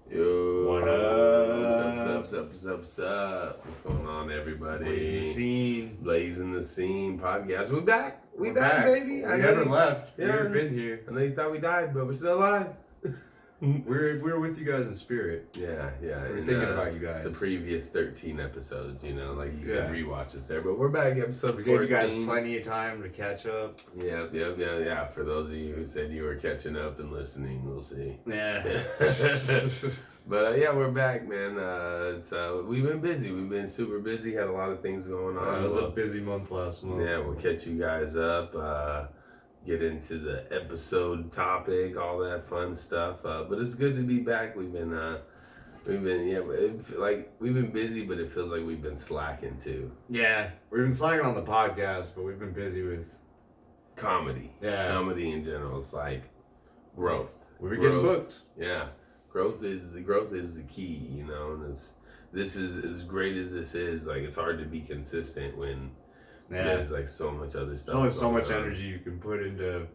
Yo, What up? What's up? What's going on, everybody? Blazing the scene. Blazing the scene podcast. We're back. We're back, baby. We never left. Yeah. We've been here. I know you thought we died, but we're still alive. We're with you guys in spirit. Yeah. We're thinking about you guys. The previous 13 episodes, like you Yeah. can rewatch us there. But we're back, episode We 14. gave you guys plenty of time to catch up. Yeah. For those of you who said you were catching up and listening, we'll see. Yeah. But we're back, man. So we've been busy. We've been super busy. Had a lot of things going on. It was a busy month last month. Yeah, we'll catch you guys up. Get into the episode topic, all that fun stuff. But it's good to be back. We've been busy, but it feels like we've been slacking too. Yeah. We've been slacking on the podcast, but we've been busy with Comedy. Yeah. Comedy in general. It's like growth. We've been getting booked. Yeah. Growth is the key, and this is as great as this is, like it's hard to be consistent when there's like so much other stuff. There's only so much energy you can put into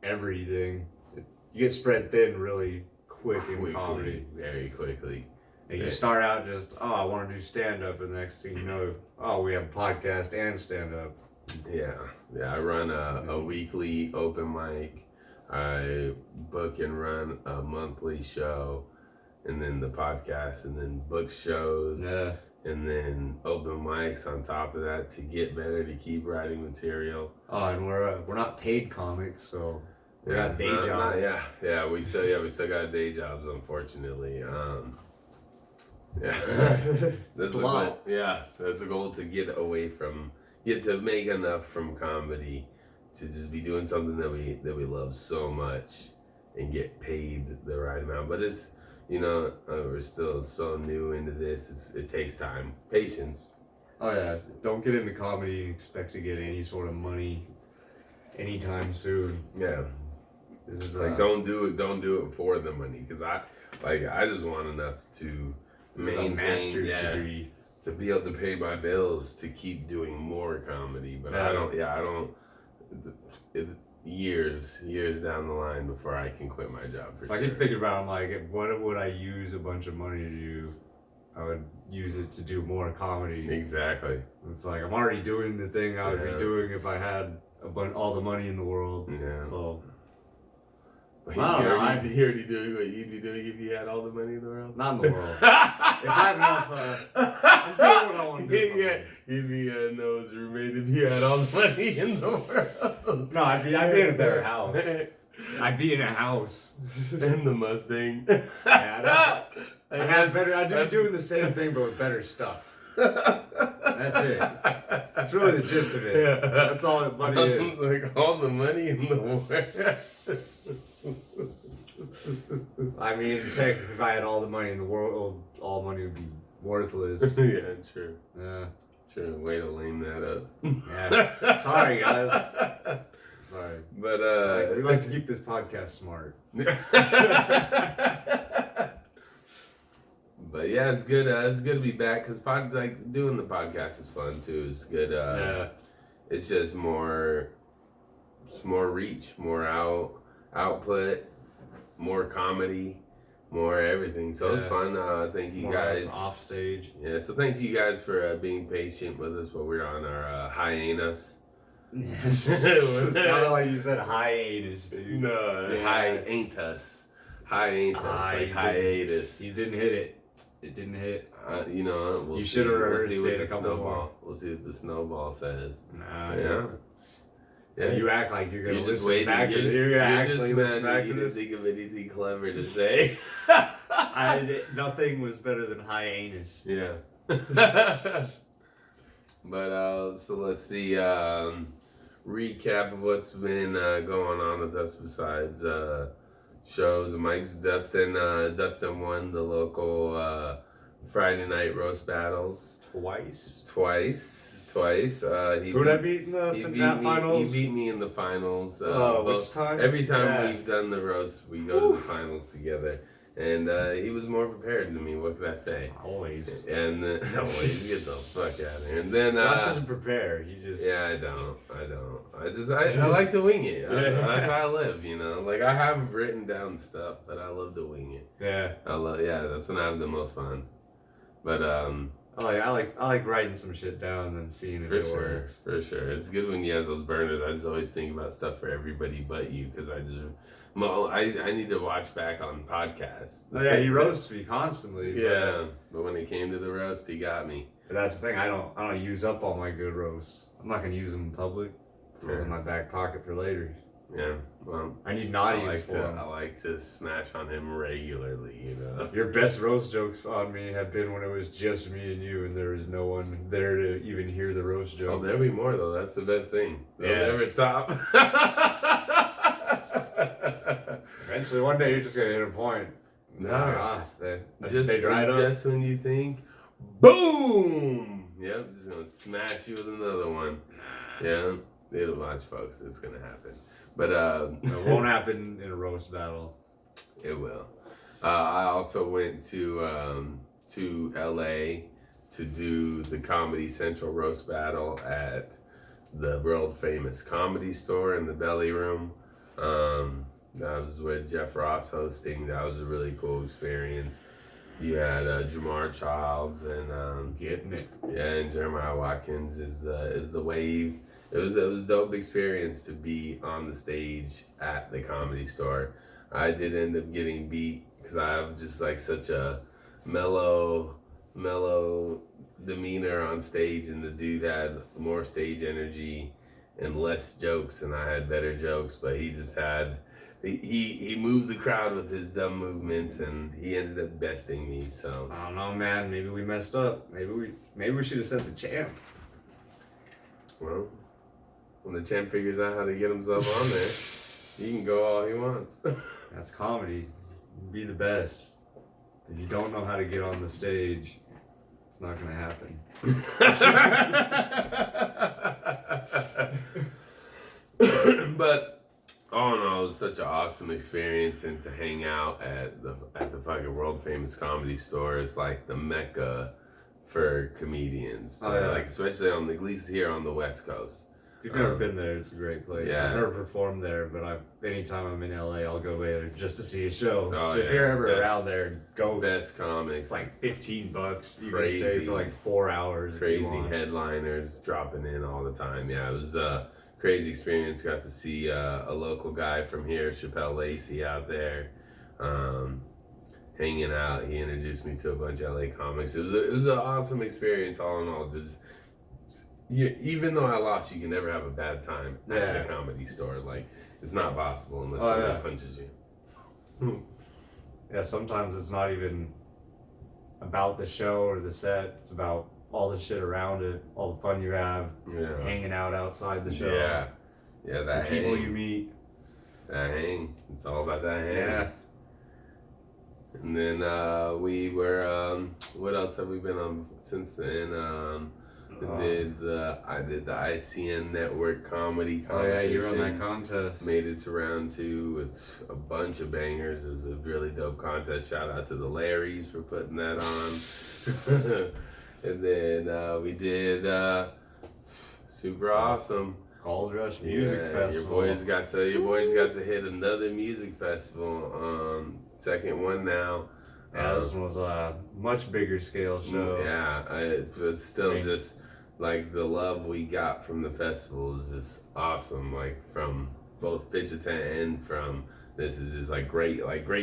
everything. You get spread thin really quick in comedy. Very quickly. And you start out just, I want to do stand-up, and the next thing you know, we have a podcast and stand-up. Yeah. I run a weekly open mic. I book and run a monthly show, and then the podcast, and then book shows, and then open mics on top of that to get better, to keep writing material. Oh, and we're not paid comics, so we got day jobs. We still got day jobs, unfortunately. That's a goal. Yeah, that's a goal, to get to make enough from comedy to just be doing something that we love so much and get paid the right amount. But it's, we're still so new into this. It takes time, patience. Oh yeah, don't get into comedy and expect to get any sort of money anytime soon. Yeah, this is don't do it for the money, because I just want enough to maintain, master's degree, to be able to pay my bills, to keep doing more comedy. But I don't. Years down the line before I can quit my job. So I keep thinking about, what would I use a bunch of money to do? I would use it to do more comedy. Exactly. It's like I'm already doing the thing I would be doing if I had all the money in the world. Yeah. So you already doing what you'd be doing if you had all the money in the world? Not in the world. If I had enough, I'm doing what I want to do. You'd be Noah's roommate if you had all the money in the world. No, I'd be in a better house. I'd be in a house. And the Mustang. Yeah, I'd be doing the same thing, but with better stuff. That's it. That's really the gist of it. Yeah. That's all that money is. Like all the money in the world. I mean, technically, if I had all the money in the world, all money would be worthless. Yeah, true. Yeah. True. Way to lame that up. Yeah. Sorry, guys. Sorry. But we like to keep this podcast smart. But yeah, it's good. It's good to be back, because doing the podcast is fun too. It's good. It's just more reach, more output, more comedy, more everything. So it's fun. Thank you guys. Off stage. Yeah. So thank you guys for being patient with us while we're on our hiatus. It sounded like you said hiatus, dude. No, hiatus. Hiatus, like hiatus. You didn't hit it. It didn't hit. We'll you should have rehearsed it a couple more. We'll see what the snowball says. Nah. Yeah. You act like you're gonna just listen back to this. You're gonna actually listen back to this. You didn't think of anything clever to say. Nothing was better than hiatus. Yeah. But so let's see. Recap of what's been going on with us besides shows. Mike's Dustin won the local Friday night roast battles Twice. Who did I beat in the finals? He beat me in the finals. Which time? Every time we've done the roast, we go to the finals together. And he was more prepared than me. What could I say? Always. And always get the fuck out of here. And then Josh doesn't prepare. He just. Yeah, I don't. I like to wing it. That's how I live. You know, like I have written down stuff, but I love to wing it. Yeah. That's when I have the most fun. But I like writing some shit down and then seeing if it works. For sure. It's good when you have those burners. I just always think about stuff for everybody but you because I need to watch back on podcasts. Oh, yeah, he roasts me constantly. Yeah, but when it came to the roast, he got me. But that's the thing. I don't use up all my good roasts. I'm not gonna use them in public. Those in my back pocket for later. Yeah, well, I need naughty for him. I like to smash on him regularly, you know. Your best roast jokes on me have been when it was just me and you, and there was no one there to even hear the roast joke. Oh, there'll be more though. That's the best thing. They'll never stop. Eventually, one day you're just gonna hit a point. No, they dried up. Just when you think, boom! Yep, just gonna smash you with another one. Yeah, it'll watch, folks. It's gonna happen. But it won't happen in a roast battle. It will. I also went to LA to do the Comedy Central roast battle at the world famous Comedy Store in the Belly Room. That was with Jeff Ross hosting. That was a really cool experience. You had Jamar Childs and getting it. Yeah, and Jeremiah Watkins is the wave. It was a dope experience to be on the stage at the Comedy Store. I did end up getting beat because I have just like such a mellow demeanor on stage, and the dude had more stage energy and less jokes, and I had better jokes, but he just had he moved the crowd with his dumb movements, and he ended up besting me. So I don't know, man. Maybe we messed up. Maybe we should have sent the champ. Well, when the champ figures out how to get himself on there, he can go all he wants. That's comedy. Be the best. If you don't know how to get on the stage, it's not gonna happen. But oh no, it was such an awesome experience, and to hang out at the fucking world famous Comedy Store is like the mecca for comedians. Oh, yeah. Like especially at least here on the West Coast. If you've never been there, it's a great place. Yeah. I've never performed there, but anytime I'm in LA, I'll go there just to see a show. Oh, so if you're ever around there, go. Best comics. It's like $15. You Crazy. can stay for like 4 hours. Crazy headliners dropping in all the time. Yeah, it was a crazy experience. Got to see a local guy from here, Chappelle Lacey, out there hanging out. He introduced me to a bunch of LA comics. It was an awesome experience all in all. Just even though I lost, you can never have a bad time at the Comedy Store. Like, it's not possible unless someone punches you. Yeah, sometimes it's not even about the show or the set. It's about all the shit around it, all the fun you have, hanging out outside the show. Yeah, that the people hang. you meet. That hang. It's all about that hang. Yeah. And then we were, what else have we been on since then? I did the ICN Network comedy competition. Oh yeah, you were on that contest. Made it to round 2. It's a bunch of bangers. It was a really dope contest. Shout out to the Larrys for putting that on. And then we did super awesome Gold Rush Music Festival. Your boys got to hit another music festival. Second one now. Yeah, this one was a much bigger scale show. Yeah, it's still just like the love we got from the festival is just awesome. Like from both pitch a tent and from this is just like great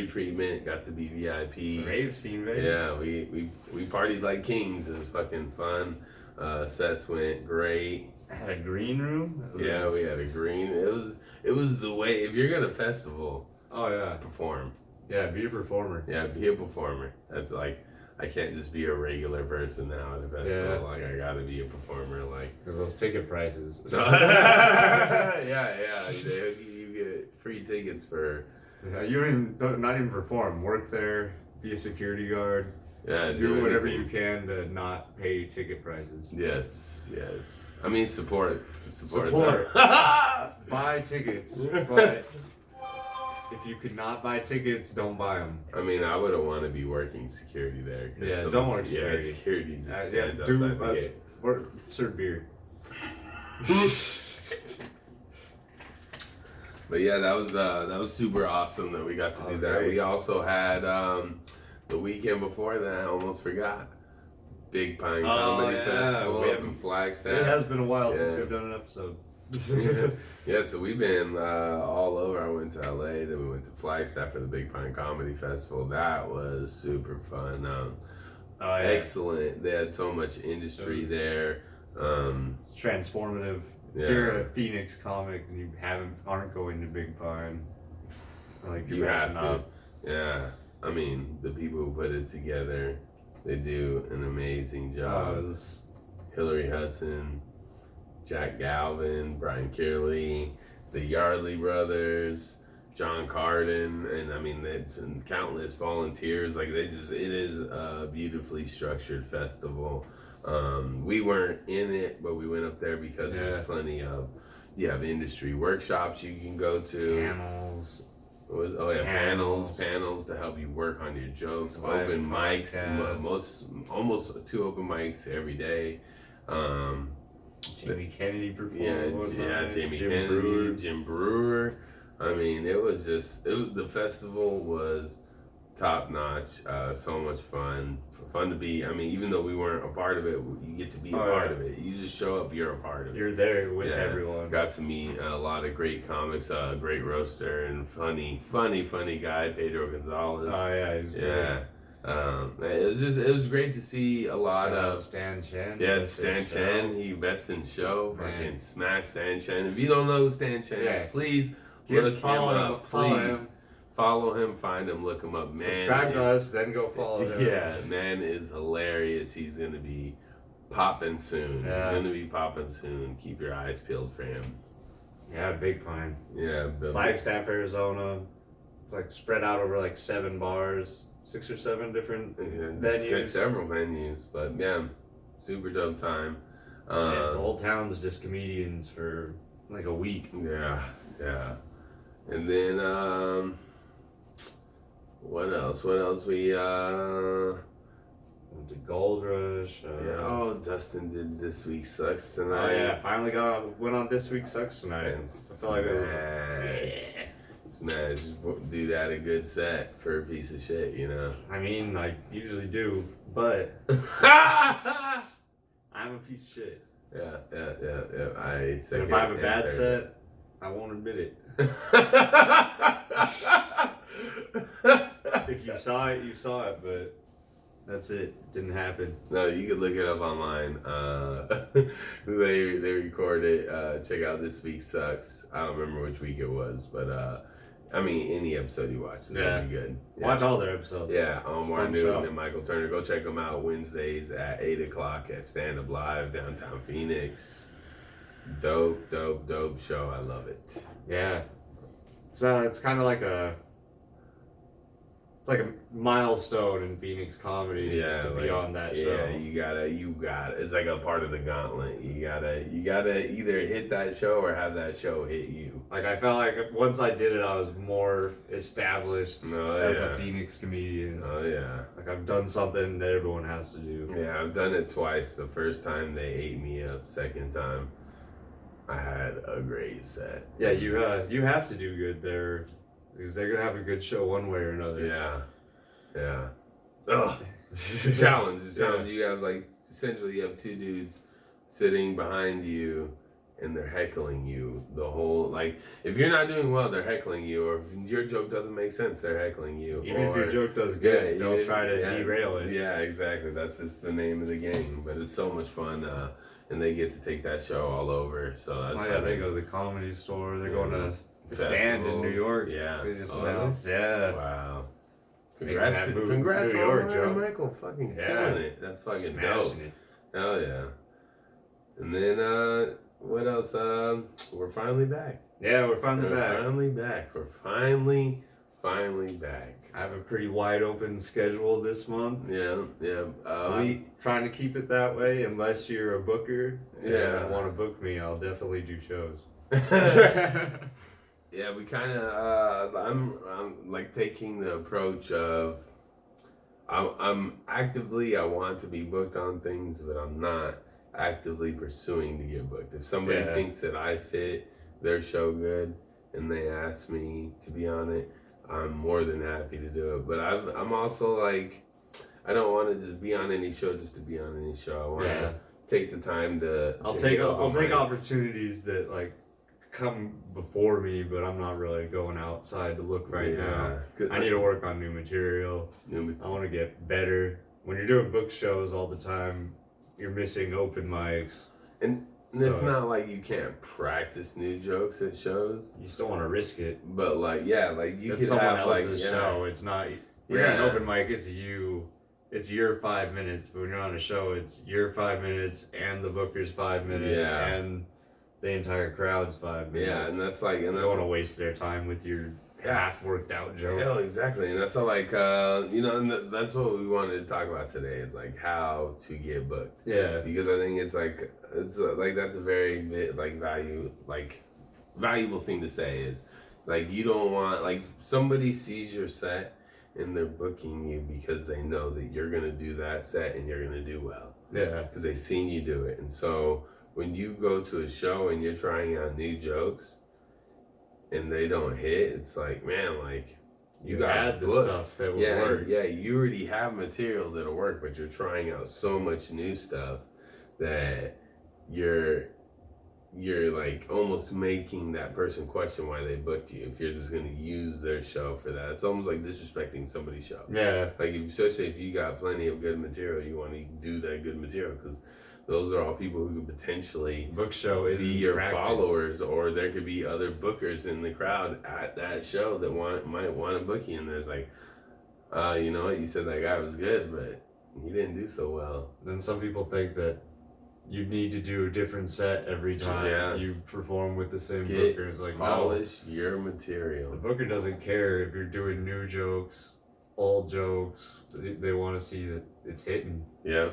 treatment. Got to be VIP. It's the rave scene, baby. Yeah, we partied like kings. It was fucking fun. Sets went great. Had a green room. Yeah, we had a green. It was the way. If you're gonna festival, perform. Yeah, be a performer. Yeah, be a performer. That's like, I can't just be a regular person now at a festival. Yeah. Like, I gotta be a performer. Like, because those ticket prices. yeah. You get free tickets for. Yeah, you not even perform. Work there. Be a security guard. Yeah, do whatever you can to not pay ticket prices. Yes. I mean, support. Buy tickets, but If you could not buy tickets, don't buy them. I mean, I wouldn't want to be working security there. Yeah, don't work security. Yeah, security just stands outside the gate. Serve beer. But yeah, that was super awesome that we got to do that. Great. We also had the weekend before that, I almost forgot, Big Pine Comedy Festival in Flagstaff. It has been a while since we've done an episode. Yeah, so we've been all over. I went to LA, then we went to Flagstaff for the Big Pine Comedy Festival. That was super fun. Excellent. They had so much industry there. It's transformative. If you're a Phoenix comic and you aren't going to Big Pine, like you have to. Yeah, I mean, the people who put it together, they do an amazing job. Hillary Hudson, Jack Galvin, Brian Kearley, the Yardley brothers, John Carden, and I mean, and countless volunteers. Like it is a beautifully structured festival. We weren't in it, but we went up there because there's plenty of, you have industry workshops you can go to. Panels to help you work on your jokes. Open mics, almost 2 open mics every day. Jamie Kennedy performed. Jamie Kennedy, Jim Brewer. I mean, the festival was top notch. So much fun. Fun to be. I mean, even though we weren't a part of it, you get to be a part of it. You just show up, you're a part of it. You're there with everyone. Got to meet a lot of great comics, great roaster, and funny guy, Pedro Gonzalez. Oh yeah, he's great. It was great to see a lot of Stan Chen. Yeah, Stan Chen. He best in show. Fucking smash Stan Chen. If you don't know who Stan Chen is, please look him up. Please. Follow him, find him, look him up. Man, subscribe to us, then go follow him. Yeah, man is hilarious. He's gonna be popping soon. Yeah. He's gonna be popping soon. Keep your eyes peeled for him. Yeah, Big Pine. Yeah, Flagstaff, Arizona. It's like spread out over like 7 bars, 6 or 7 different venues. Several venues, but yeah, super dope time. The whole town's just comedians for like a week. Yeah. And then what else? We went to Gold Rush. Dustin did This Week Sucks Tonight. Oh yeah, finally went on This Week Sucks Tonight. And I feel like it was smash. Do that a good set for a piece of shit, you know. I mean, I usually do, but I'm a piece of shit. Yeah. If I have a bad set, I won't admit it. If you saw it, you saw it, but that's it. Didn't happen. No, you can look it up online. They record it. Check out This Week Sucks. I don't remember which week it was, but I mean, any episode you watch is gonna be good. Yeah. Watch all their episodes. Yeah, Omar Newton and Michael Turner. Go check them out Wednesdays at 8:00 at Stand Up Live, downtown Phoenix. Dope show. I love it. Yeah. It's kind of like a milestone in Phoenix comedy to be on that show. Yeah, you gotta. It's like a part of the gauntlet. You gotta either hit that show or have that show hit you. Like I felt like once I did it, I was more established as a Phoenix comedian. Oh yeah. Like I've done something that everyone has to do. Yeah, I've done it twice. The first time they ate me up. Second time, I had a great set. Yeah, you have to do good there. Because they're going to have a good show one way or another. Yeah. Ugh. It's a challenge. You have essentially you have 2 dudes sitting behind you and they're heckling you the whole, if you're not doing well, they're heckling you. Or if your joke doesn't make sense, they're heckling you. Even if your joke does good, they'll try to derail it. Yeah, exactly. That's just the name of the game. But it's so much fun. And they get to take that show all over. So that's they go to the Comedy Store. They're going to the Stand in New York. Yeah. They just announced. Yeah. Wow. Congrats New York, Joe. Michael fucking killing it. That's fucking dope. Hell yeah. And then what else? We're finally back. Yeah, we're finally back. We're finally back. I have a pretty wide open schedule this month. Yeah. We trying to keep it that way unless you're a booker. Yeah. And want to book me, I'll definitely do shows. Yeah, we kind of. I'm like taking the approach of. I'm actively. I want to be booked on things, but I'm not actively pursuing to get booked. If somebody thinks that I fit their show good and they ask me to be on it, I'm more than happy to do it. But I'm also like, I don't want to just be on any show just to be on any show. I want to take the time to. I'll take opportunities that like come before me, but I'm not really going outside to look now. I need to work on new material. I want to get better. When you're doing book shows all the time, you're missing open mics. And it's not like you can't practice new jokes at shows. You still want to risk it. But like, like you could have else's show. It's not. When you're an open mic, it's you. It's your 5 minutes. But when you're on a show, it's your 5 minutes and the booker's 5 minutes and the entire crowd's 5 minutes. Yeah, and that's like, and you don't want to waste their time with your half worked out joke. Yeah, exactly. And that's how like and that's what we wanted to talk about today. Is like how to get booked. Yeah. Because I think it's like that's a very like valuable thing to say is like you don't want like somebody sees your set and they're booking you because they know that you're gonna do that set and you're gonna do well. Yeah. Because they've seen you do it, and so when you go to a show and you're trying out new jokes and they don't hit, it's like, man, like you got the stuff that will work. Yeah, you already have material that'll work, but you're trying out so much new stuff that you're like almost making that person question why they booked you if you're just gonna use their show for that. It's almost like disrespecting somebody's show. Yeah. Like especially if you got plenty of good material, you want to do that good material because those are all people who could potentially book show be your followers, or there could be other bookers in the crowd at that show that might want to book you. And there's like, you know what, you said that guy was good, but he didn't do so well. Then some people think that you need to do a different set every time you perform with the same bookers. Like, polish your material. The booker doesn't care if you're doing new jokes, old jokes. They want to see that it's hitting. Yeah,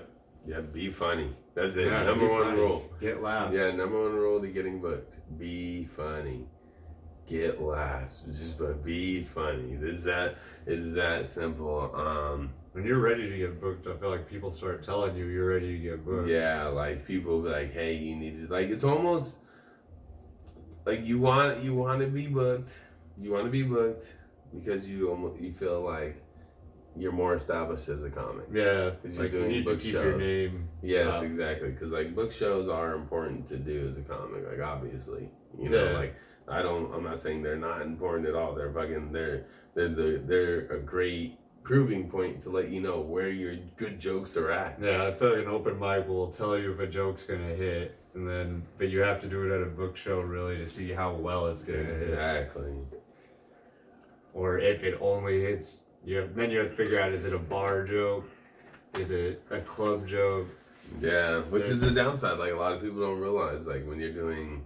be funny. That's it. Number one rule. Get laughs. Yeah, number one rule to getting booked. Be funny. Get laughs. Just be funny. It's that simple. When you're ready to get booked, I feel like people start telling you you're ready to get booked. Yeah, like people be like, hey, you need to, like, it's almost like you want to be booked. You want to be booked because you feel like you're more established as a comic. Yeah, because you're doing book shows. Your name. Yes, exactly. Because like book shows are important to do as a comic. Like obviously, you know, like I'm not saying they're not important at all. They're fucking. They're a great proving point to let you know where your good jokes are at. Yeah, I feel like an open mic will tell you if a joke's gonna hit, but you have to do it at a book show really to see how well it's gonna hit. Exactly. Or if it only hits. Then you have to figure out, is it a bar joke? Is it a club joke? Yeah, which is the downside. Like a lot of people don't realize, like when you're doing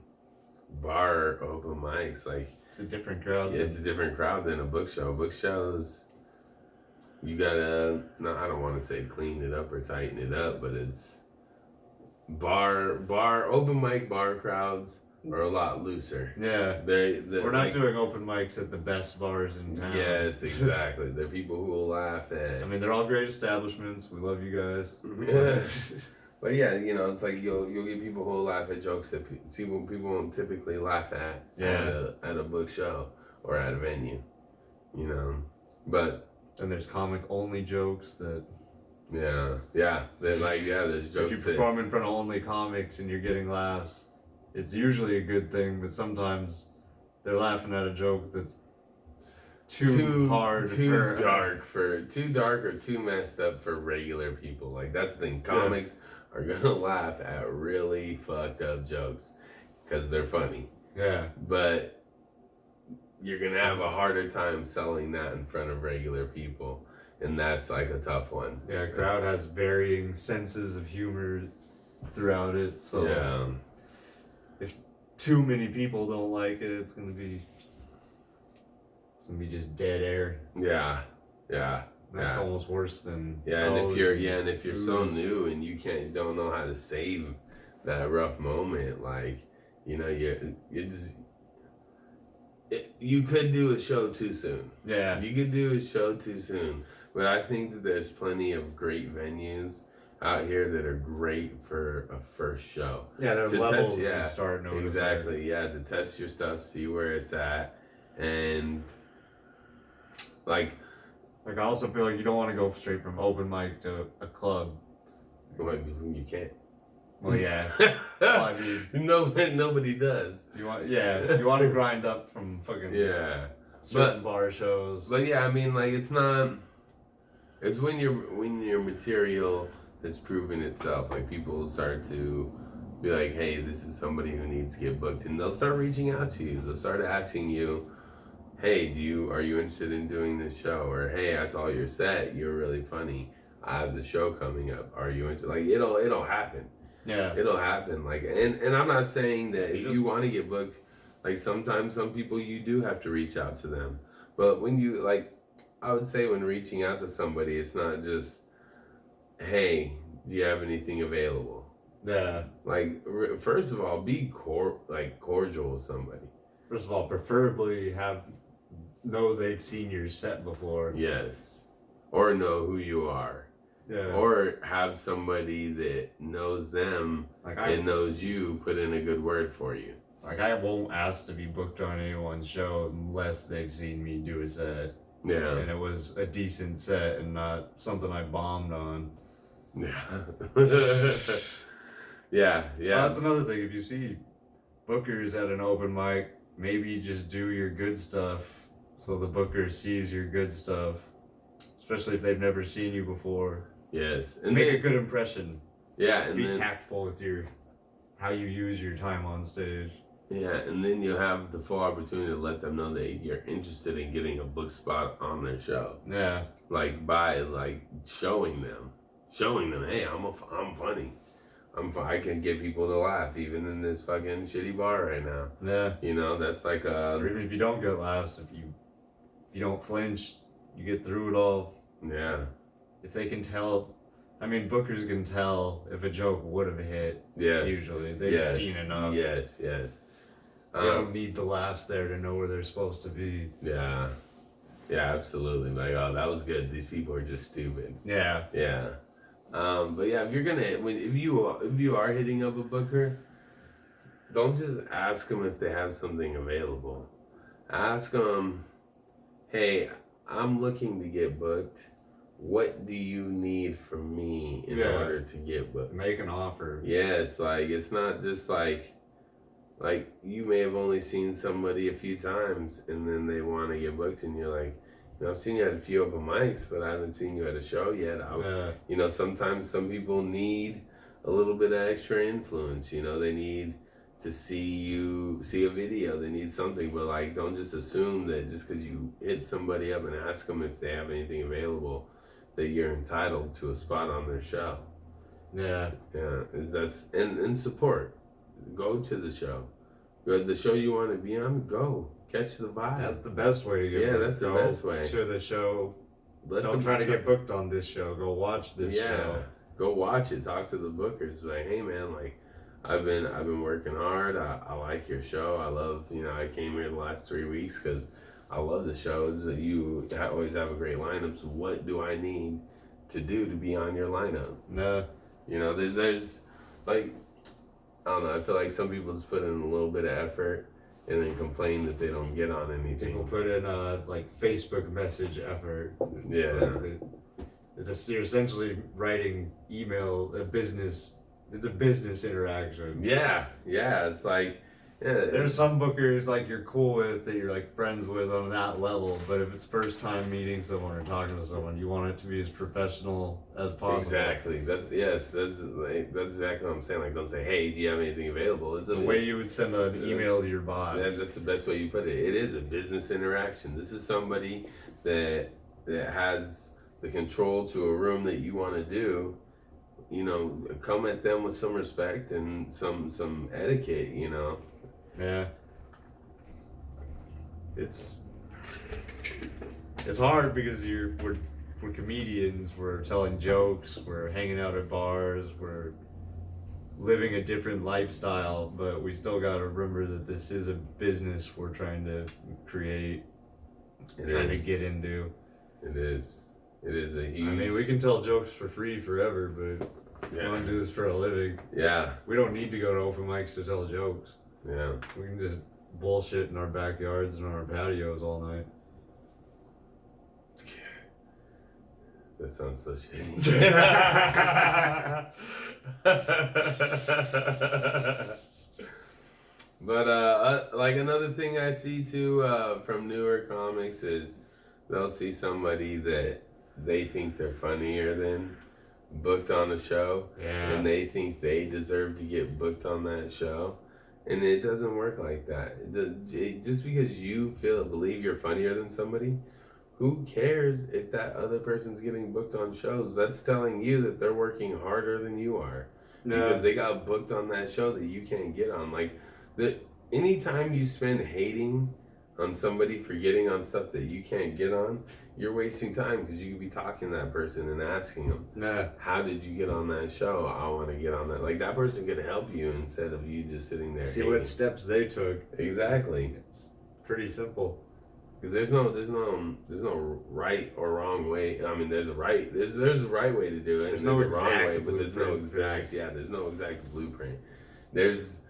bar open mics, like it's a different crowd. Yeah, it's a different crowd than a book show. Book shows, you gotta. No, I don't want to say clean it up or tighten it up, but it's bar open mic bar crowds are a lot looser. Yeah, we're not doing open mics at the best bars in town. Yes, exactly. They're people who will laugh at. I mean, they're all great establishments. We love you guys. Yeah. But yeah, you know, it's like you'll get people who will laugh at jokes that people won't typically laugh at at a book show or at a venue, you know. But and there's comic only jokes that. They're like there's jokes. If you perform in front of only comics and you're getting laughs, it's usually a good thing, but sometimes they're laughing at a joke that's too hard, too dark or too messed up for regular people. Like that's the thing. Comics are gonna laugh at really fucked up jokes because they're funny. Yeah. But you're gonna have a harder time selling that in front of regular people, and that's like a tough one. Yeah, crowd has varying senses of humor throughout it. So if too many people don't like it, it's gonna be just dead air. Yeah. That's almost worse than and if you're so new and you don't know how to save that rough moment, like, you know, you're just You could do a show too soon. Yeah. You could do a show too soon. But I think that there's plenty of great venues out here that are great for a first show. Yeah, there's levels to start noticing. Exactly, yeah, to test your stuff, see where it's at. And, like I also feel like you don't want to go straight from open mic to a club. Well, you can't. Well, yeah. Well, I mean, nobody does. You want to grind up from fucking certain bar shows. But yeah, I mean, like it's not. It's when your material has proven itself. Like people will start to be like, hey, this is somebody who needs to get booked, and they'll start reaching out to you. They'll start asking you, hey, are you interested in doing this show? Or hey, I saw your set. You're really funny. I have the show coming up. Are you interested? Like it'll happen. Yeah. It'll happen. Like and I'm not saying that if you want to get booked, like sometimes some people you do have to reach out to them. But when you I would say when reaching out to somebody, it's not just, hey, do you have anything available? Yeah. Like first of all, be cordial with somebody. First of all, preferably know they've seen your set before. Yes. Or know who you are. Yeah. Or have somebody that knows them and knows you put in a good word for you. Like I won't ask to be booked on anyone's show unless they've seen me do a set. Yeah. And it was a decent set and not something I bombed on. Yeah. yeah. Well, that's another thing. If you see bookers at an open mic, maybe just do your good stuff so the booker sees your good stuff. Especially if they've never seen you before. Yes. And make a good impression. Yeah. And be tactful with how you use your time on stage. Yeah, and then you'll have the full opportunity to let them know that you're interested in getting a book spot on their show. Yeah. By showing them, hey, I'm funny. I can get people to laugh even in this fucking shitty bar right now. Yeah. You know, that's like or even if you don't get laughs, if you don't flinch, you get through it all. Yeah. If they can tell, I mean, bookers can tell if a joke would have hit. Yes. Usually. They've seen enough. Yes. They don't need the laughs there to know where they're supposed to be. Yeah. Yeah, absolutely. Like, oh, that was good. These people are just stupid. Yeah. Yeah. But yeah, if you are hitting up a booker, don't just ask them if they have something available. Ask them, hey, I'm looking to get booked. What do you need from me in order to get booked? Make an offer. Yes, it's not just like you may have only seen somebody a few times and then they want to get booked and you're like, I've seen you at a few open mics, but I haven't seen you at a show yet. Sometimes some people need a little bit of extra influence. They need to see a video. They need something, but don't just assume that just because you hit somebody up and ask them if they have anything available, that you're entitled to a spot on their show. Yeah. Yeah. And support. Go to the show. The show you want to be on, go. Catch the vibe. That's the best way to get booked. That's the best way. To the show. Don't try to get booked on this show. Go watch this show. Go watch it. Talk to the bookers. Hey man, I've been working hard. I like your show. I love, I came here the last 3 weeks because I love the shows. You always have a great lineup. So what do I need to do to be on your lineup? No. There's I don't know. I feel like some people just put in a little bit of effort and then complain that they don't get on anything. People put in Facebook message effort. Yeah. You're essentially writing email It's a business interaction. Yeah. It's there's some bookers you're cool with that you're friends with on that level, but if it's first time meeting someone or talking to someone, you want it to be as professional as possible. Exactly. That's exactly what I'm saying. Don't say, hey, do you have anything available? It's the way you would send an email to your boss. That's the best way you put it. It is a business interaction. This is somebody that has the control to a room that you want to do. Come at them with some respect and some etiquette. Yeah. It's hard because we're we're comedians, we're telling jokes, we're hanging out at bars, we're living a different lifestyle, but we still got to remember that this is a business we're trying to create, to get into. It is a huge... I mean, we can tell jokes for free forever, but we want to do this for a living. Yeah. We don't need to go to open mics to tell jokes. Yeah. We can just bullshit in our backyards and on our patios all night. That sounds so shitty. But like another thing I see too from newer comics is they'll see somebody that they think they're funnier than booked on a show, and they think they deserve to get booked on that show, and it doesn't work like that. Just because you believe you're funnier than somebody, who cares if that other person's getting booked on shows? That's telling you that they're working harder than you are. Because they got booked on that show that you can't get on. Like, anytime you spend hating on somebody for getting on stuff that you can't get on, you're wasting time, because you could be talking to that person and asking them, how did you get on that show? I want to get on that. Like, that person could help you instead of you just sitting there. See what steps they took. Exactly. It's pretty simple. Because there's no right or wrong way. I mean, there's a right way to do it. There's no wrong way, but there's no exact. Yeah, there's no exact blueprint. You just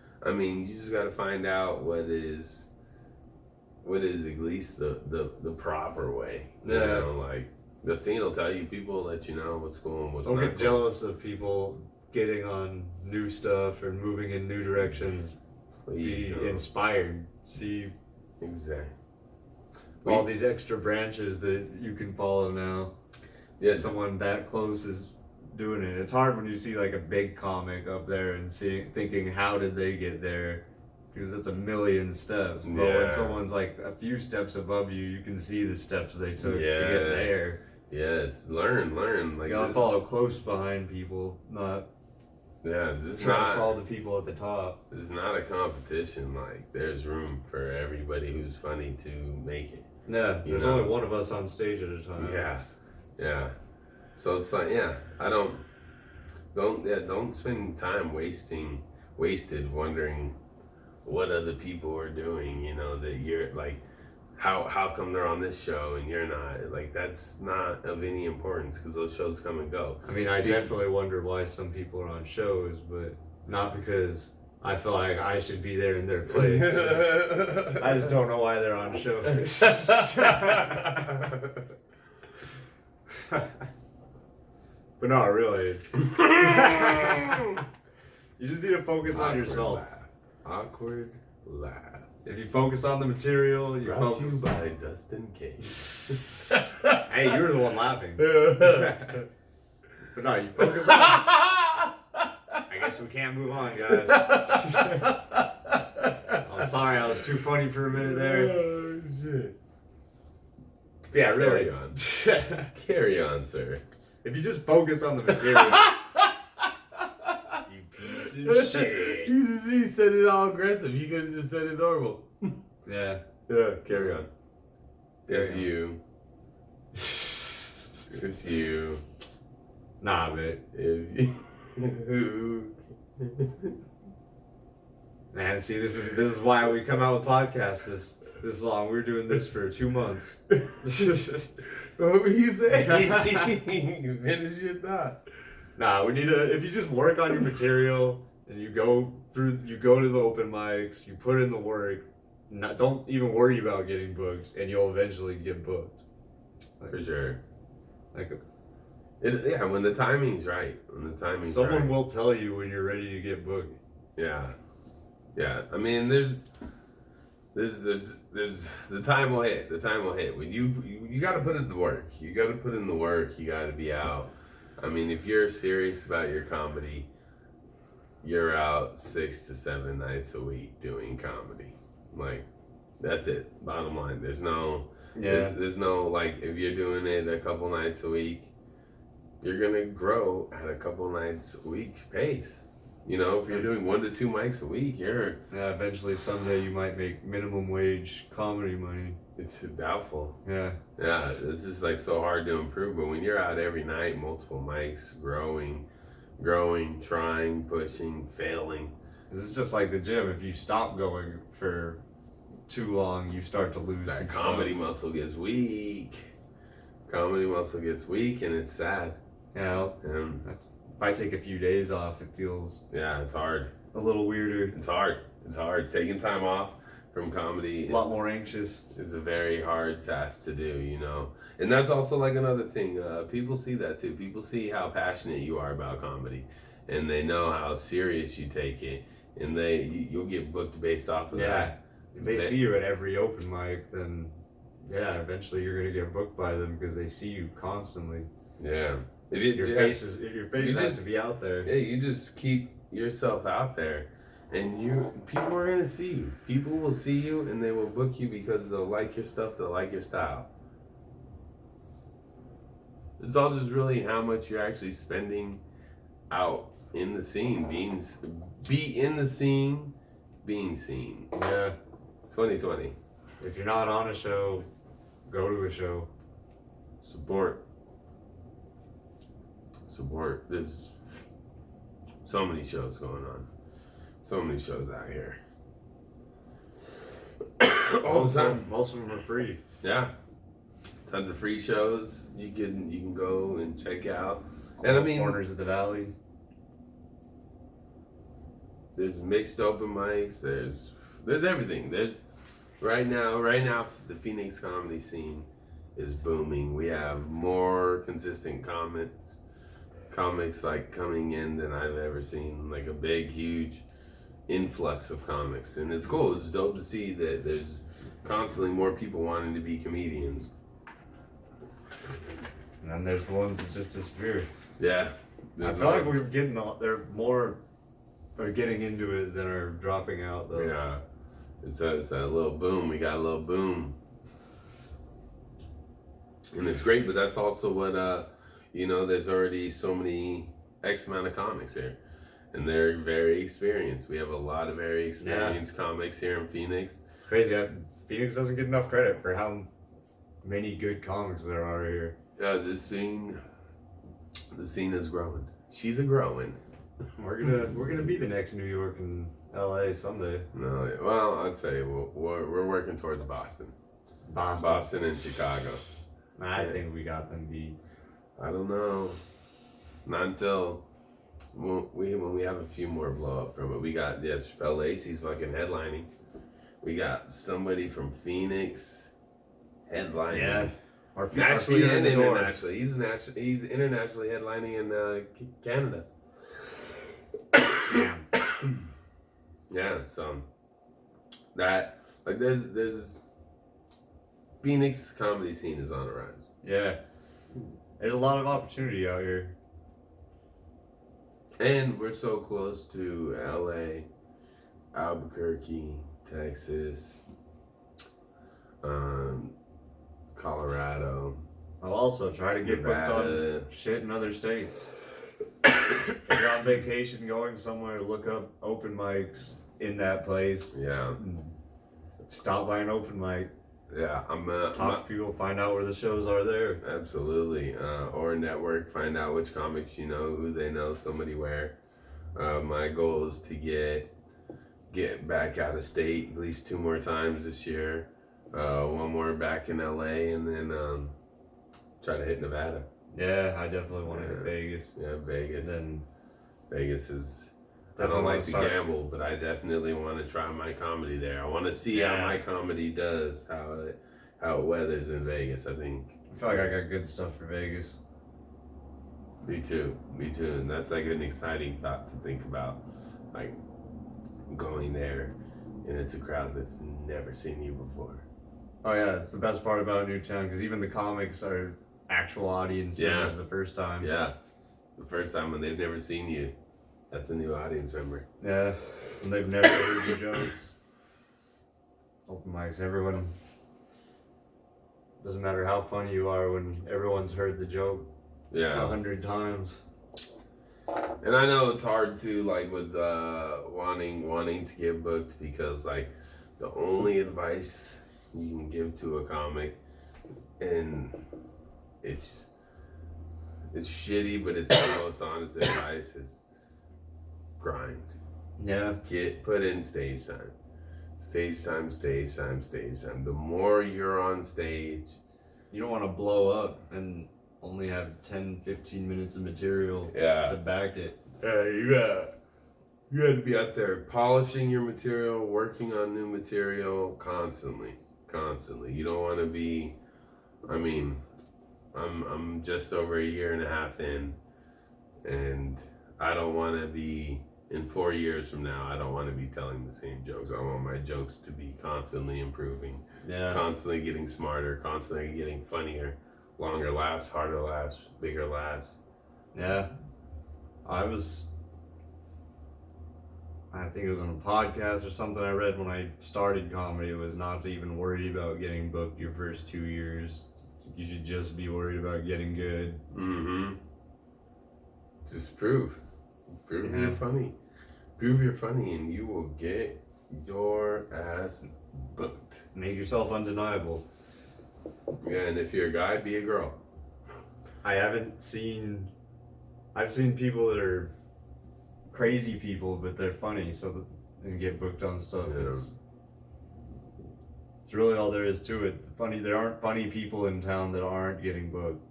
got to find out what is at least the proper way. Yeah. You know, like the scene will tell you. People will let you know what's going, what's not. Don't get jealous of people getting on new stuff or moving in new directions. Please be inspired. See. Exactly. All these extra branches that you can follow now. Yeah, someone that close is doing it. It's hard when you see like a big comic up there and thinking, how did they get there? Because it's a million steps. But when someone's like a few steps above you, you can see the steps they took to get there. Yes, learn. Like, you gotta follow close behind people, not. Yeah, this is trying to follow the people at the top. This is not a competition. Like, there's room for everybody who's funny to make it. Yeah, there's only one of us on stage at a time. Yeah. So it's like, don't spend time wasted wondering what other people are doing. You know, that you're like, how come they're on this show and you're not? Like, that's not of any importance, because those shows come and go. I mean, I definitely wonder why some people are on shows, but not because I feel like I should be there in their place. I just don't know why they're on shows. But no, really. You just need to focus on yourself. Awkward laugh. If you focus on the material, you Brought to you by Dustin Case. Hey, you were the one laughing. But no, you focus on... I guess we can't move on, guys. I'm sorry, I was too funny for a minute there. Oh, shit. Yeah, really. Carry on. Carry on, sir. If you just focus on the material... You piece of shit. You said it all aggressive. You could have just said it normal. Yeah. Yeah, carry on. Carry If you... Nah, man. If you... Man, see, this is why we come out with podcasts this long. We're doing this for 2 months. What were you saying? Finish your thought. Nah, we need to. If you just work on your material and you go to the open mics, you put in the work. Don't even worry about getting booked, and you'll eventually get booked. For sure. Like. When the timing's right. Someone will tell you when you're ready to get booked. Yeah. I mean, there's the time will hit. The time will hit. When you got to put in the work. You got to put in the work. You got to be out. I mean, if you're serious about your comedy, you're out 6 to 7 nights a week doing comedy. Like, that's it. Bottom line. There's no like, if you're doing it a couple nights a week, you're gonna grow at a couple nights a week pace. You know, if you're doing 1 to 2 mics a week, eventually someday you might make minimum wage comedy money. It's doubtful. Yeah, it's just like so hard to improve. But when you're out every night, multiple mics, growing, growing, trying, pushing, failing. This is just like the gym. If you stop going for too long, you start to lose that comedy muscle gets weak. Comedy muscle gets weak, and it's sad. Yeah. If I take a few days off, it feels it's hard. A little weirder. It's hard. It's hard. Taking time off from comedy a lot more anxious. It's a very hard task to do, you know. And that's also like another thing. People see that too. People see how passionate you are about comedy, and they know how serious you take it, and you'll get booked based off of that. If they see you at every open mic, then eventually you're gonna get booked by them because they see you constantly. Yeah. Your face has to be out there. Yeah, you just keep yourself out there, and people are gonna see you. People will see you, and they will book you because they'll like your stuff. They'll like your style. It's all just really how much you're actually spending out in the scene, be in the scene, being seen. Yeah. 2020. If you're not on a show, go to a show. Support. There's so many shows going on. So many shows out here. All the time. Most of them are free. Yeah. Tons of free shows you can go and check out. And I mean, corners of the valley. There's mixed open mics. There's everything. There's right now the Phoenix comedy scene is booming. We have more consistent comics like coming in than I've ever seen. Like a big, huge influx of comics, and it's cool. It's dope to see that there's constantly more people wanting to be comedians. And then there's the ones that just disappear. Yeah. I feel like we're they're more are getting into it than are dropping out though. Yeah. It's that little boom. We got a little boom. And it's great, but that's also what, there's already so many X amount of comics here. And they're very experienced. We have a lot of very experienced comics here in Phoenix. It's crazy. Phoenix doesn't get enough credit for how many good comics there are here. Yeah, the scene is growing. She's a growing. We're gonna be the next New York and LA someday. No, well, I'd say we're working towards Boston and Chicago. I think we got them beat. I don't know. Not until when we have a few more blow up from it. We got Chappelle Lacey's fucking headlining. We got somebody from Phoenix headlining. Yeah. Nationally and internationally. He's internationally headlining in Canada. Yeah. Yeah, so that there's Phoenix comedy scene is on the rise. Yeah. There's a lot of opportunity out here. And we're so close to LA, Albuquerque, Texas, Colorado. I'll also try to get booked on shit in other states. If you're on vacation going somewhere, look up open mics in that place. Yeah. Stop by an open mic. Yeah, talk to people, find out where the shows are there. Absolutely. Or network, find out which comics you know, who they know, somebody where. My goal is to get back out of state at least 2 more times this year. 1 more back in LA, and then try to hit Nevada. Yeah, I definitely want to hit Vegas. Yeah, Vegas. Then Vegas is. I don't like to gamble, but I definitely want to try my comedy there. I want to see how my comedy does, how it weathers in Vegas. I feel like I got good stuff for Vegas. Me too, and that's like an exciting thought to think about, like going there, and it's a crowd that's never seen you before. Oh yeah, it's the best part about Newtown because even the comics are actual audience members the first time. Yeah, the first time when they've never seen you. That's a new audience member. Yeah, and they've never heard your jokes. Open mics, everyone. Doesn't matter how funny you are when everyone's heard the joke 100 times. And I know it's hard to like with wanting to get booked because like the only advice you can give to a comic, and it's It's shitty, but it's the most honest advice is grind. Yeah. Put in stage time. Stage time. The more you're on stage. You don't want to blow up and only have 10, 15 minutes of material to back it. You got to be out there polishing your material, working on new material constantly. You don't want to be, I mean, I'm just over a year and a half in, and I don't want to be, in 4 years from now, I don't want to be telling the same jokes. I want my jokes to be constantly improving, constantly getting smarter, constantly getting funnier, longer laughs, harder laughs, bigger laughs. Yeah. I think it was on a podcast or something I read when I started comedy. It was not to even worry about getting booked your first 2 years. You should just be worried about getting good. Mm-hmm. Just prove you're funny. Prove you're funny and you will get your ass booked. Make yourself undeniable. Yeah, and if you're a guy, be a girl. I've seen people that are crazy people, but they're funny, and get booked on stuff. Yeah. It's really all there is to it. There aren't funny people in town that aren't getting booked.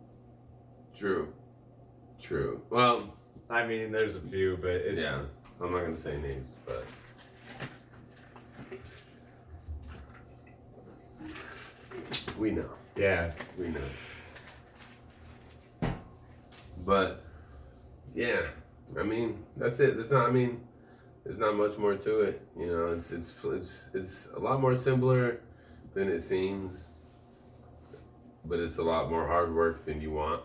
True. Well, I mean, there's a few, but it's... Yeah, I'm not going to say names, but... We know. Yeah. We know. But, yeah, I mean, that's it. There's not much more to it. You know, it's a lot more simpler than it seems, but it's a lot more hard work than you want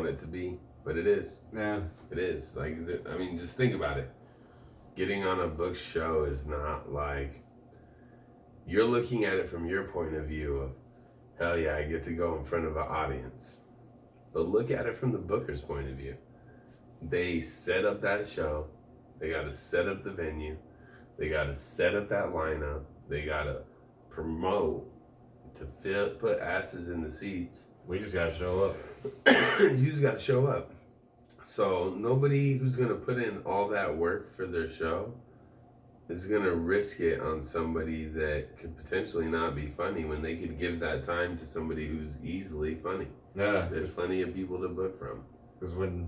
it to be. But it is. Yeah. It is. Like, just think about it. Getting on a book show is not like, you're looking at it from your point of view of, hell yeah, I get to go in front of an audience. But look at it from the booker's point of view. They set up that show. They got to set up the venue. They got to set up that lineup. They got to promote to put asses in the seats. We just got to show up. You just got to show up. So nobody who's going to put in all that work for their show is going to risk it on somebody that could potentially not be funny when they could give that time to somebody who's easily funny. Yeah. There's plenty of people to book from. Because when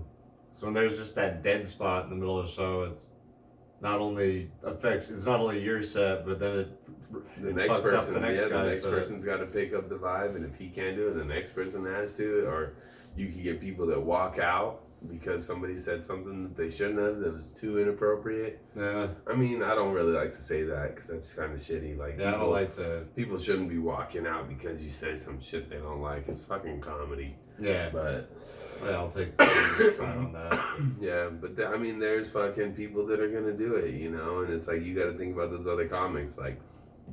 there's just that dead spot in the middle of the show, it's not only your set, but then the next person's got to pick up the vibe, and if he can't do it, the next person has to. Or you could get people that walk out because somebody said something that they shouldn't have, that was too inappropriate. Yeah. I mean, I don't really like to say that because that's kind of shitty. Like, I don't like to. People shouldn't be walking out because you say some shit they don't like. It's fucking comedy. Yeah. But I'll take the side on that. Yeah, but there's fucking people that are gonna do it, you know, and it's like you got to think about those other comics. Like,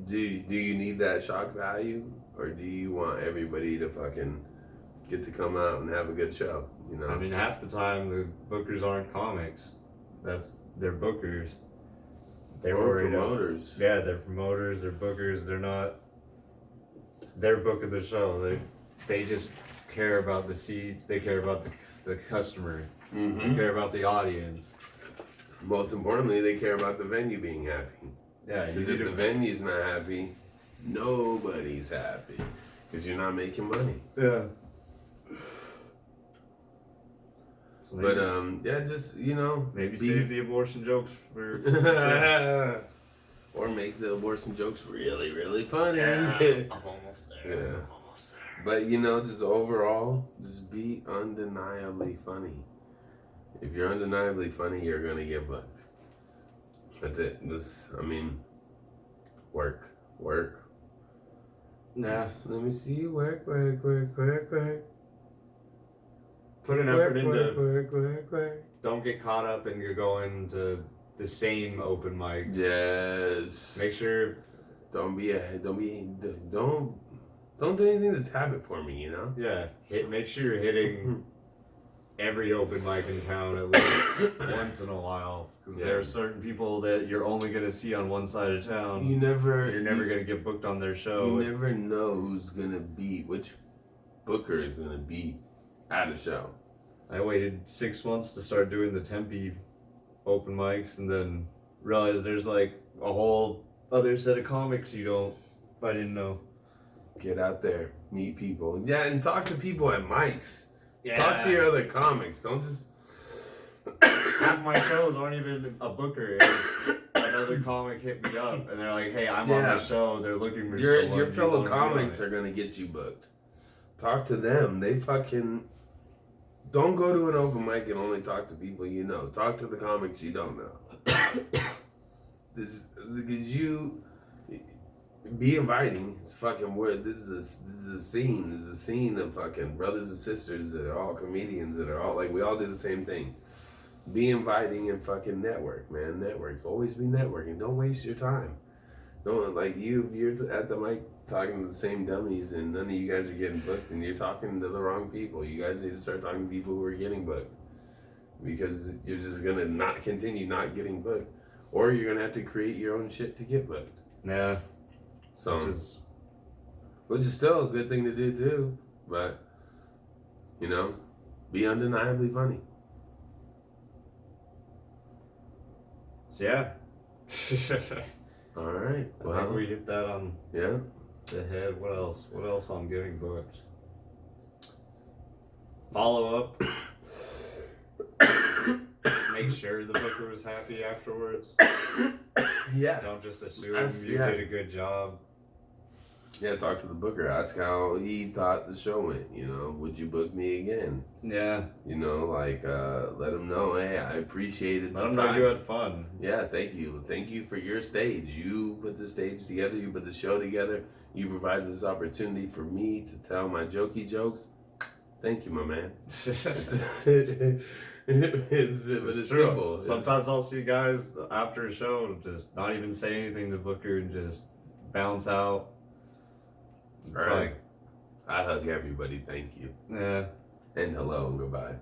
do you need that shock value, or do you want everybody to fucking get to come out and have a good show? You know, I mean, half the time the bookers aren't comics. They're bookers. They're promoters. They're promoters. They're bookers. They're not. They're booking the show. They just care about the seats. They care about the customer. Mm-hmm. They care about the audience. Most importantly, they care about the venue being happy. Yeah, because if the venue's not happy, nobody's happy because you're not making money. Yeah. So but just maybe save the abortion jokes for or make the abortion jokes really, really funny. Yeah, I'm almost there. Yeah. I'm almost there. But just overall, just be undeniably funny. If you're undeniably funny, you're gonna get booked. That's it. Work. Nah. Let me see you work. Put an effort into. Work. Don't get caught up in going to the same open mics. Yes. Make sure. Don't do anything that's habit forming. You know. Yeah. Make sure you're hitting every open mic in town at least once in a while, because there are certain people that you're only gonna see on one side of town. You're never gonna get booked on their show. You never know which booker is gonna be at a show. I waited 6 months to start doing the Tempe open mics, and then realized there's like a whole other set of comics I didn't know. Get out there, meet people. Yeah, and talk to people at mics. Yeah. Talk to your other comics. Don't just... Half my shows aren't even a booker. It's another comic hit me up, and they're like, hey, I'm on the show. They're looking for someone. Your fellow comics are going to get you booked. Talk to them. They fucking... Don't go to an open mic and only talk to people you know. Talk to the comics you don't know. Because you... Be inviting. It's fucking word. This is a scene. This is a scene of fucking brothers and sisters that are all comedians that are all like we all do the same thing. Be inviting and fucking network, man. Network. Always be networking. Don't waste your time. Don't like you're at the mic talking to the same dummies and none of you guys are getting booked and you're talking to the wrong people. You guys need to start talking to people who are getting booked. Because you're just gonna not continue not getting booked. Or you're gonna have to create your own shit to get booked. Yeah. So, which is still a good thing to do too, but be undeniably funny. So yeah. All right. Well, I think we hit that on the head. What else? What else on getting booked? Follow up. Make sure the booker was happy afterwards. Yeah. Don't just assume you did a good job. Yeah, talk to the booker. Ask how he thought the show went. Would you book me again? Yeah. Let him know, hey, I appreciated the time. Let him know you had fun. Yeah, thank you. Thank you for your stage. You put the stage together. You put the show together. You provide this opportunity for me to tell my jokey jokes. Thank you, my man. It's simple. Sometimes I'll see guys after a show just not even say anything to Booker and just bounce out. It's like I hug everybody. Thank you. Yeah. And hello and goodbye.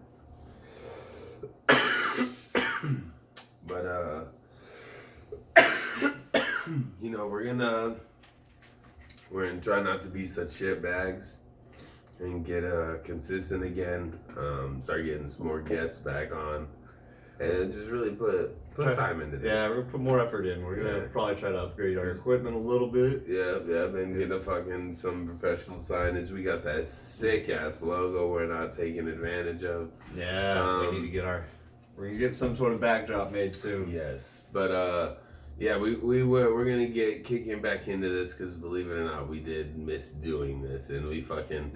But we're gonna try not to be such shit bags. And get consistent again. Start getting some more guests back on, and just really put time into this. Yeah, we're gonna put more effort in. We're gonna probably try to upgrade our equipment a little bit. Yeah, and get some professional signage. We got that sick ass logo we're not taking advantage of. Yeah, we need to get we're gonna get some sort of backdrop made soon. Yes, but yeah, we're gonna get kicking back into this because believe it or not, we did miss doing this and we fucking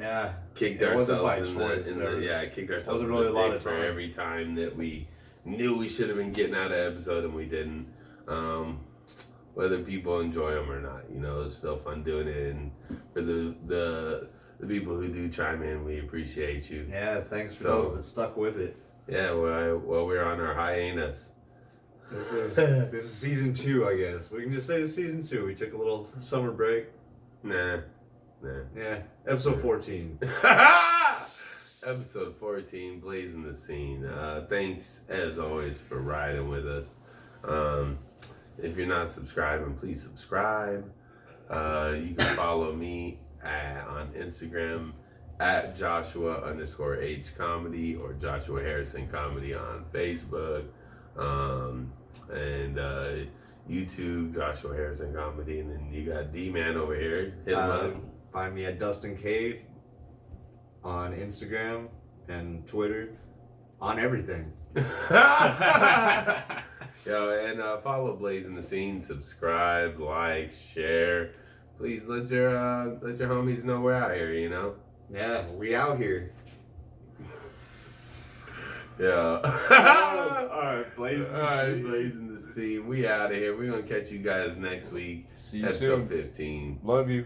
kicked ourselves in the kicked ourselves in the dick for every time that we knew we should have been getting out of episode and we didn't. Whether people enjoy them or not, it's still fun doing it. And for the people who do chime in, we appreciate you. Yeah, thanks for those that stuck with it. Yeah, while we're on our hiatus. This is season 2, I guess. We can just say it's season 2. We took a little summer break. Nah. Yeah, episode 14. Episode 14, blazing the scene. Thanks as always for riding with us. If you're not subscribing, please subscribe. You can follow me on Instagram at Joshua_H Comedy or Joshua Harrison Comedy on Facebook. And YouTube, Joshua Harrison Comedy, and then you got D-Man over here. Hit him up. Find me at Dustin Cade on Instagram and Twitter, on everything. And follow Blazing the Scene, subscribe, like, share. Please let your homies know we're out here. Yeah, we out here. Yeah. Alright, blazing the scene. We out of here. We're gonna catch you guys next week. See you Episode soon. 15. Love you.